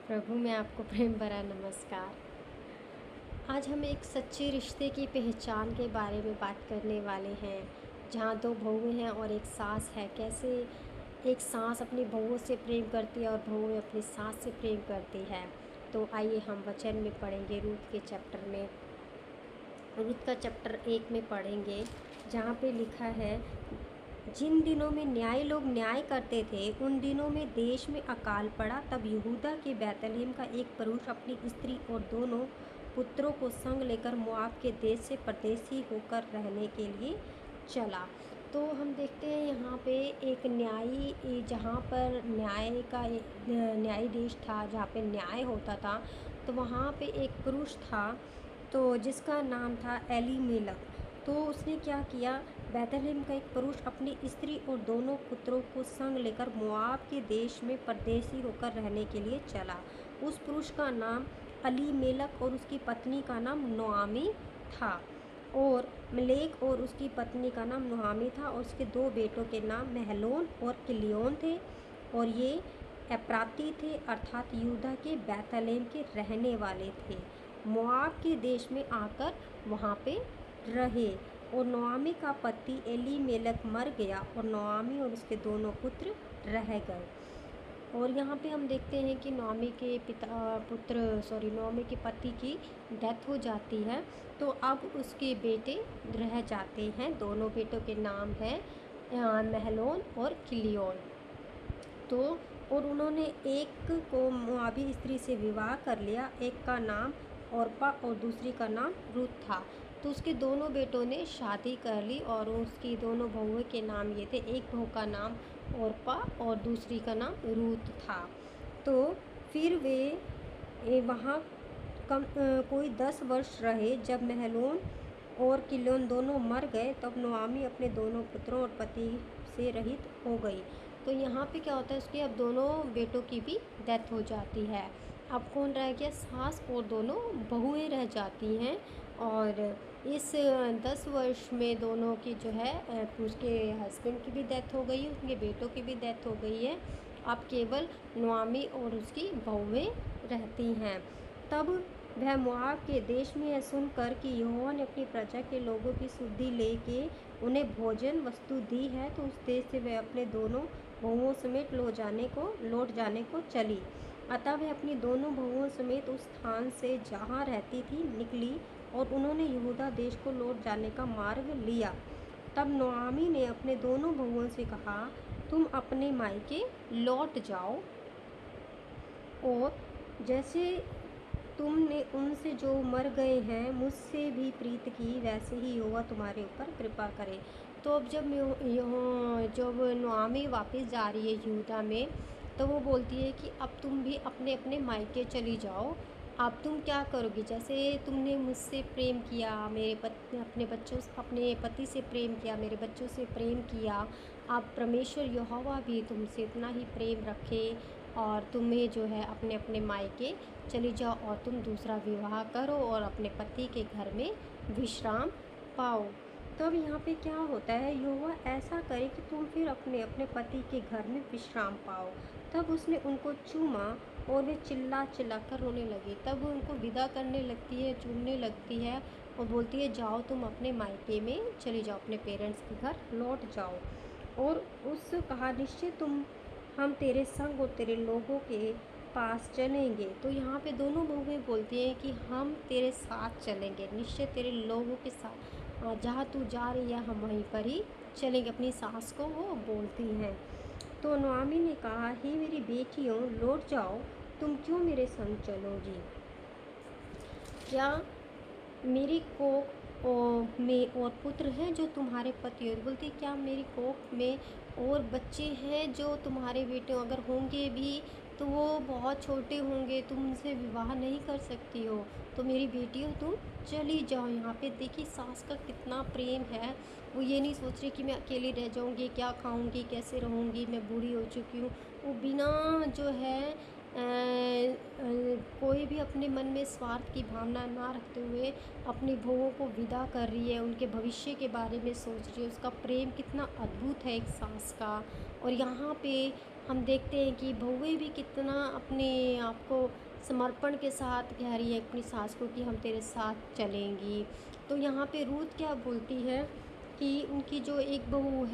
प्रभु में आपको प्रेम भरा नमस्कार। आज हम एक सच्चे रिश्ते की पहचान के बारे में बात करने वाले हैं, जहाँ दो बहुएं हैं और एक सास है। कैसे एक सास अपनी बहुओं से प्रेम करती है और बहुएं अपनी सास से प्रेम करती है। तो आइए हम वचन में पढ़ेंगे रूथ के चैप्टर में। रूथ का चैप्टर 1 में पढ़ेंगे, जहाँ पे लिखा है, जिन दिनों में लोग न्याय करते थे, उन दिनों में देश में अकाल पड़ा। तब यहूदा के बैतलहम का एक पुरुष अपनी स्त्री और दोनों पुत्रों को संग लेकर मोआब के देश से परदेसी होकर रहने के लिए चला। तो हम देखते हैं यहाँ पे एक न्यायी, जहाँ पर न्याय का एक न्यायी देश था, जहाँ पे न्याय होता था। तो वहाँ पे एक पुरुष था, तो जिसका नाम था एलीमेलक। तो उसने क्या किया, बैतलहम का एक पुरुष अपनी स्त्री और दोनों पुत्रों को संग लेकर मोआब के देश में परदेसी होकर रहने के लिए चला। उस पुरुष का नाम एलीमेलक और उसकी पत्नी का नाम नोआमी था। और मलेक और उसकी पत्नी का नाम नुहामी था, और उसके दो बेटों के नाम महलोन और किलियोन थे। और ये एप्राती थे, अर्थात यहूदा के बैतलहम के रहने वाले थे। मोआब के देश में आकर वहाँ पे रहे। और नोआमी का पति एलीमेलक मर गया और नोआमी और उसके दोनों पुत्र रह गए। और यहाँ पे हम देखते हैं कि नोआमी के नोआमी के पति की डेथ हो जाती है। तो अब उसके बेटे रह जाते हैं। दोनों बेटों के नाम हैं महलोन और किलियोन। तो और उन्होंने एक को मोआबी स्त्री से विवाह कर लिया। एक का नाम ओरपा और दूसरी का नाम रूत था। तो उसके दोनों बेटों ने शादी कर ली और उसकी दोनों बहुओं के नाम ये थे। एक बहू का नाम ओरपा और दूसरी का नाम रूत था। तो फिर वे वहाँ कोई 10 वर्ष रहे। जब महलोन और किलियोन दोनों मर गए, तब नोआमी अपने दोनों पुत्रों और पति से रहित हो गई। तो यहाँ पे क्या होता है, उसके अब दोनों बेटों की भी डेथ हो जाती है। अब कौन रह गया, सास और दोनों बहुएं रह जाती हैं। और इस 10 वर्ष में दोनों की जो है उसके हस्बैंड की भी डेथ हो गई है, उसके बेटों की भी डेथ हो गई है। अब केवल नोआमी और उसकी बहुएं रहती हैं। तब वह मोआब के देश में यह सुनकर कि यहोवा ने अपनी प्रजा के लोगों की सुधि लेके उन्हें भोजन वस्तु दी है, तो उस देश से वह अपने दोनों बहुओं समेत लौट जाने को चली। अतः वह अपनी दोनों बहुओं समेत उस स्थान से जहाँ रहती थी निकली, और उन्होंने यहूदा देश को लौट जाने का मार्ग लिया। तब नोआमी ने अपने दोनों बहुओं से कहा, तुम अपने मायके लौट जाओ, और जैसे तुमने उनसे जो मर गए हैं मुझसे भी प्रीत की, वैसे ही यहोवा तुम्हारे ऊपर कृपा करे। तो अब जब नोआमी वापस जा रही है यहूदा में, तो वो बोलती है कि अब तुम भी अपने अपने मायके चली जाओ। अब तुम क्या करोगी, जैसे तुमने मुझसे प्रेम किया, अपने पति से प्रेम किया, मेरे बच्चों से प्रेम किया, अब परमेश्वर यहोवा भी तुमसे इतना ही प्रेम रखे, और तुम्हें जो है अपने अपने मायके चली जाओ और तुम दूसरा विवाह करो और अपने पति के घर में विश्राम पाओ। तो अब यहाँ पे क्या होता है, यहोवा ऐसा करे कि तुम फिर अपने अपने पति के घर में विश्राम पाओ। तब उसने उनको चूमा और वे चिल्ला चिल्ला कर रोने लगे। तब वो उनको विदा करने लगती है, चूमने लगती है और बोलती है, जाओ तुम अपने मायके में चली जाओ, अपने पेरेंट्स के घर लौट जाओ। और उससे कहा, निश्चय हम तेरे संग और तेरे लोगों के पास चलेंगे। तो यहाँ पे दोनों बहुएं बोलती हैं कि हम तेरे साथ चलेंगे, निश्चय तेरे लोगों के साथ, जहाँ तू जा रही है हम वहीं पर ही चलेंगे। अपनी सास को वो बोलती हैं। तो नोआमी ने कहा, हे मेरी बेटियों, लौट जाओ, तुम क्यों मेरे संग चलोगी? क्या मेरी कोख में और पुत्र हैं जो तुम्हारे पति और बोलती, क्या मेरी कोख में और बच्चे हैं जो तुम्हारे बेटे अगर होंगे भी तो वो बहुत छोटे होंगे, तुम उनसे विवाह नहीं कर सकती हो। तो मेरी बेटियों तुम चली जाओ। यहाँ पे देखिए सास का कितना प्रेम है। वो ये नहीं सोच रही कि मैं अकेली रह जाऊँगी, क्या खाऊँगी, कैसे रहूँगी, मैं बूढ़ी हो चुकी हूँ। वो बिना जो है कोई भी अपने मन में स्वार्थ की भावना ना रखते हुए अपनी बहुओं को विदा कर रही है, उनके भविष्य के बारे में सोच रही है। उसका प्रेम कितना अद्भुत है एक सास का। और यहाँ पे हम देखते हैं कि बहुएं भी कितना अपने आप को समर्पण के साथ कह रही है अपनी सास को कि हम तेरे साथ चलेंगी। तो यहाँ पे रूथ क्या बोलती है कि उनकी जो एक बहू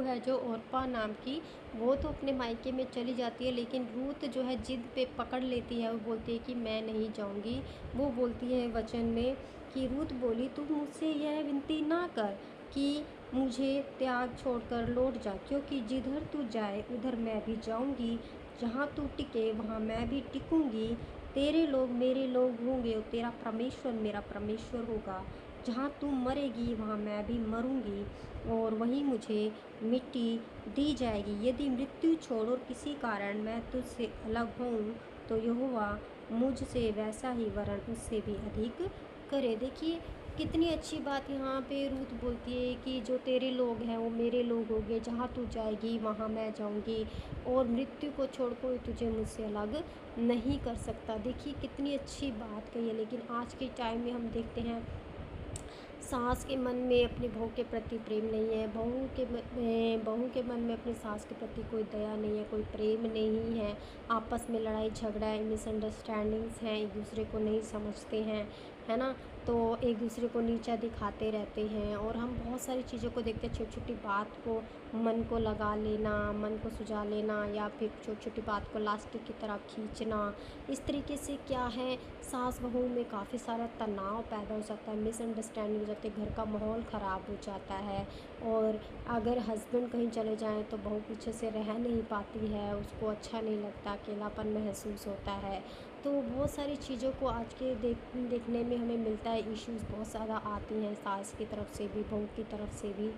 है जो ओरपा नाम की, वो तो अपने मायके में चली जाती है, लेकिन रूथ जो है जिद पे पकड़ लेती है। वो बोलती है कि मैं नहीं जाऊंगी। वो बोलती है वचन में कि रूथ बोली, तू मुझसे यह विनती ना कर कि मुझे त्याग छोड़कर लौट जा, क्योंकि जिधर तू जाए उधर मैं भी जाऊंगी, जहाँ तू टिके वहाँ मैं भी टिकूंगी। तेरे लोग मेरे लोग होंगे और तेरा परमेश्वर मेरा परमेश्वर होगा। जहाँ तू मरेगी वहाँ मैं भी मरूंगी और वहीं मुझे मिट्टी दी जाएगी। यदि मृत्यु छोड़ और किसी कारण मैं तुझसे अलग हूँ तो यहोवा मुझसे वैसा ही वरन उससे भी अधिक करे। देखिए कितनी अच्छी बात यहाँ पे रूथ बोलती है कि जो तेरे लोग हैं वो मेरे लोग होंगे, जहाँ तू जाएगी वहाँ मैं जाऊँगी और मृत्यु को छोड़ कोई तुझे मुझसे अलग नहीं कर सकता। देखिए कितनी अच्छी बात कही है। लेकिन आज के टाइम में हम देखते हैं सास के मन में अपनी बहू के प्रति प्रेम नहीं है, बहू के मन में अपनी सास के प्रति कोई दया नहीं है, कोई प्रेम नहीं है। आपस में लड़ाई झगड़ा है, मिसअंडरस्टैंडिंग्स हैं, एक दूसरे को नहीं समझते हैं, है ना। तो एक दूसरे को नीचा दिखाते रहते हैं और हम बहुत सारी चीज़ों को देखते हैं। छोटी छोटी बात को मन को लगा लेना, मन को सुझा लेना, या फिर छोटी छोटी बात को लास्टिक की तरह खींचना। इस तरीके से क्या है, सास बहू में काफ़ी सारा तनाव पैदा हो जाता है, मिसअंडरस्टैंडिंग हो जाती है, घर का माहौल ख़राब हो जाता है। और अगर हस्बैंड कहीं चले जाएं तो बहू पीछे से रह नहीं पाती है, उसको अच्छा नहीं लगता, अकेलापन महसूस होता है। तो बहुत सारी चीज़ों को आज के देखने में हमें मिलता है, इश्यूज़ बहुत ज़्यादा आती हैं सास की तरफ से भी बहू की तरफ से भी।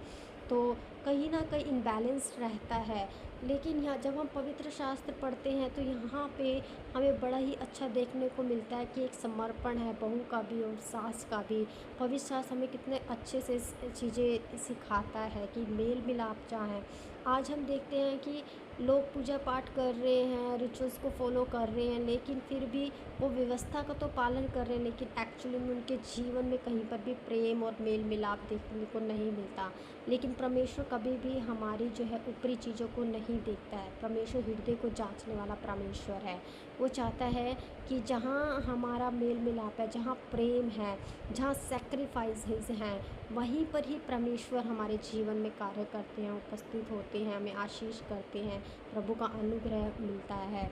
तो कहीं ना कहीं इम्बैलेंस रहता है। लेकिन यहाँ जब हम पवित्र शास्त्र पढ़ते हैं तो यहाँ पे हमें बड़ा ही अच्छा देखने को मिलता है कि एक समर्पण है बहू का भी और सास का भी। पवित्र शास्त्र हमें कितने अच्छे से चीज़ें सिखाता है कि मेल मिलाप चाहें। आज हम देखते हैं कि लोग पूजा पाठ कर रहे हैं, रिचुअल्स को फॉलो कर रहे हैं, लेकिन फिर भी वो व्यवस्था का तो पालन कर रहे हैं, लेकिन एक्चुअली में उनके जीवन में कहीं पर भी प्रेम और मेल मिलाप देखने को नहीं मिलता। लेकिन परमेश्वर कभी भी हमारी जो है ऊपरी चीज़ों को नहीं देखता है। परमेश्वर हृदय को जांचने वाला परमेश्वर है। वो चाहता है कि जहाँ हमारा मेल मिलाप है, जहाँ प्रेम है, जहाँ सेक्रीफाइसेस हैं, वहीं पर ही परमेश्वर हमारे जीवन में कार्य करते हैं, उपस्थित होते हैं, हमें आशीष करते हैं, प्रभु का अनुग्रह मिलता है।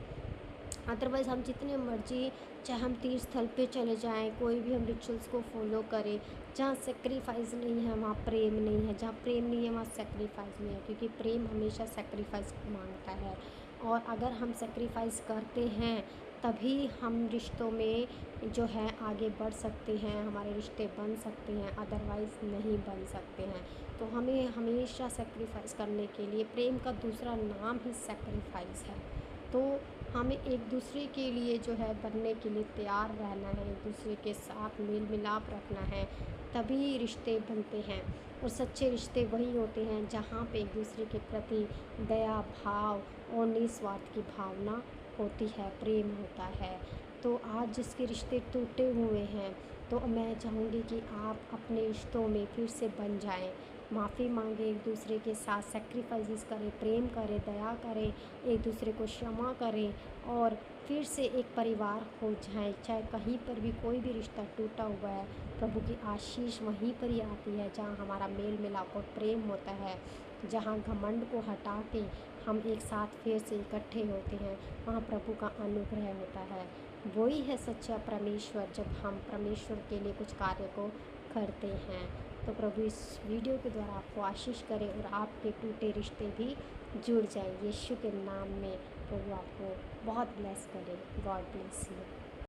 अदरवाइज़ हम जितने मर्जी, चाहे हम तीर्थ स्थल पे चले जाएं, कोई भी हम रिचुअल्स को फॉलो करें, जहाँ सेक्रीफाइस नहीं है वहाँ प्रेम नहीं है, जहाँ प्रेम नहीं है वहाँ सेक्रीफाइस नहीं है, क्योंकि प्रेम हमेशा सेक्रीफाइस मांगता है। और अगर हम सेक्रीफाइस करते हैं तभी हम रिश्तों में जो है आगे बढ़ सकते हैं, हमारे रिश्ते बन सकते हैं, अदरवाइज़ नहीं बन सकते हैं। तो हमें हमेशा सेक्रीफाइस करने के लिए, प्रेम का दूसरा नाम ही सेक्रीफाइस है। तो हमें एक दूसरे के लिए जो है बनने के लिए तैयार रहना है, एक दूसरे के साथ मेल मिलाप रखना है, तभी रिश्ते बनते हैं। और सच्चे रिश्ते वही होते हैं जहाँ पे एक दूसरे के प्रति दया भाव और निस्वार्थ की भावना होती है, प्रेम होता है। तो आज जिसके रिश्ते टूटे हुए हैं, तो मैं चाहूँगी कि आप अपने रिश्तों में फिर से बन जाएं, माफ़ी मांगें, एक दूसरे के साथ सेक्रीफाइसेस करें, प्रेम करें, दया करें, एक दूसरे को क्षमा करें और फिर से एक परिवार हो जाए। चाहे कहीं पर भी कोई भी रिश्ता टूटा हुआ है, प्रभु की आशीष वहीं पर ही आती है जहाँ हमारा मेल मिलाप और प्रेम होता है, जहाँ घमंड को हटा के हम एक साथ फिर से इकट्ठे होते हैं, वहाँ प्रभु का अनुग्रह होता है। वही है सच्चा परमेश्वर, जब हम परमेश्वर के लिए कुछ कार्य को करते हैं। तो प्रभु इस वीडियो के द्वारा आपको आशीष करे और आपके टूटे रिश्ते भी जुड़ जाए। यीशु के नाम में प्रभु आपको बहुत ब्लेस करे। God bless you.